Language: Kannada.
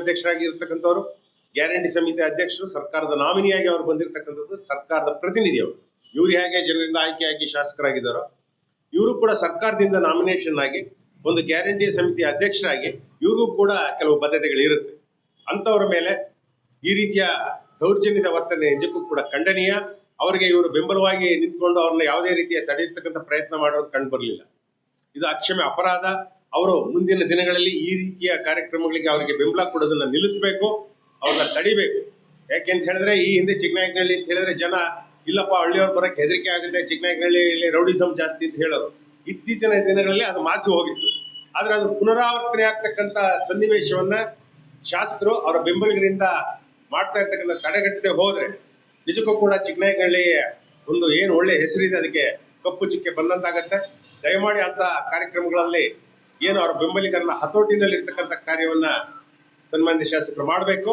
ಅಧ್ಯಕ್ಷರಾಗಿ ಇರ್ತಕ್ಕಂಥವ್ರು, ಗ್ಯಾರಂಟಿ ಸಮಿತಿ ಅಧ್ಯಕ್ಷರು, ಸರ್ಕಾರದ ನಾಮಿನಿಯಾಗಿ ಅವರು ಬಂದಿರತಕ್ಕಂಥದ್ದು, ಸರ್ಕಾರದ ಪ್ರತಿನಿಧಿ ಅವರು. ಇವ್ರು ಹೇಗೆ ಜನರಿಂದ ಆಯ್ಕೆಯಾಗಿ ಶಾಸಕರಾಗಿದ್ದಾರೋ ಇವರು ಕೂಡ ಸರ್ಕಾರದಿಂದ ನಾಮಿನೇಷನ್ ಆಗಿ ಒಂದು ಗ್ಯಾರಂಟಿ ಸಮಿತಿ ಅಧ್ಯಕ್ಷರಾಗಿ ಇವ್ರಿಗೂ ಕೂಡ ಕೆಲವು ಬದ್ಧತೆಗಳು ಇರುತ್ತೆ. ಅಂಥವ್ರ ಮೇಲೆ ಈ ರೀತಿಯ ದೌರ್ಜನ್ಯದ ವರ್ತನೆ ನಿಜಕ್ಕೂ ಕೂಡ ಖಂಡನೀಯ. ಅವರಿಗೆ ಇವರು ಬೆಂಬಲವಾಗಿ ನಿಂತ್ಕೊಂಡು ಅವ್ರನ್ನ ಯಾವುದೇ ರೀತಿಯ ತಡೆಯತಕ್ಕಂಥ ಪ್ರಯತ್ನ ಮಾಡೋದು ಕಂಡು ಬರಲಿಲ್ಲ. ಇದು ಅಕ್ಷಮ್ಯ ಅಪರಾಧ. ಅವರು ಮುಂದಿನ ದಿನಗಳಲ್ಲಿ ಈ ರೀತಿಯ ಕಾರ್ಯಕ್ರಮಗಳಿಗೆ ಅವರಿಗೆ ಬೆಂಬಲ ಕೊಡೋದನ್ನ ನಿಲ್ಲಿಸಬೇಕು, ಅವ್ರನ್ನ ತಡಿಬೇಕು. ಯಾಕೆಂತ ಹೇಳಿದ್ರೆ ಈ ಹಿಂದೆ ಚಿಕ್ಕನಾಯಕನಹಳ್ಳಿ ಅಂತ ಹೇಳಿದ್ರೆ ಜನ ಇಲ್ಲಪ್ಪ ಹಳ್ಳಿಯವ್ರು ಬರೋಕ್ಕೆ ಹೆದರಿಕೆ ಆಗುತ್ತೆ, ಚಿಕ್ಕನಾಯಕನಹಳ್ಳಿಯಲ್ಲಿ ರೌಡಿಸಮ್ ಜಾಸ್ತಿ ಅಂತ ಹೇಳೋರು. ಇತ್ತೀಚಿನ ದಿನಗಳಲ್ಲಿ ಅದು ಮಾಸಿ ಹೋಗಿತ್ತು. ಆದರೆ ಅದು ಪುನರಾವರ್ತನೆ ಆಗ್ತಕ್ಕಂಥ ಸನ್ನಿವೇಶವನ್ನ ಶಾಸಕರು ಅವರ ಬೆಂಬಲಿಗರಿಂದ ಮಾಡ್ತಾ ಇರ್ತಕ್ಕಂಥ ತಡೆಗಟ್ಟದೆ ಹೋದ್ರೆ ನಿಜಕ್ಕೂ ಕೂಡ ಚಿಕ್ಕನಾಯಕನಹಳ್ಳಿ ಒಂದು ಏನು ಒಳ್ಳೆ ಹೆಸರಿದೆ ಅದಕ್ಕೆ ಕಪ್ಪು ಚಿಕ್ಕೆ ಬಂದಂತಾಗತ್ತೆ. ದಯಮಾಡಿ ಅಂತ ಕಾರ್ಯಕ್ರಮಗಳಲ್ಲಿ ಏನು ಅವರ ಬೆಂಬಲಿಗರನ್ನ ಹತೋಟಿನಲ್ಲಿ ಇರ್ತಕ್ಕಂಥ ಕಾರ್ಯವನ್ನ ಸನ್ಮಾನ್ಯ ಶಾಸಕರು ಮಾಡಬೇಕು.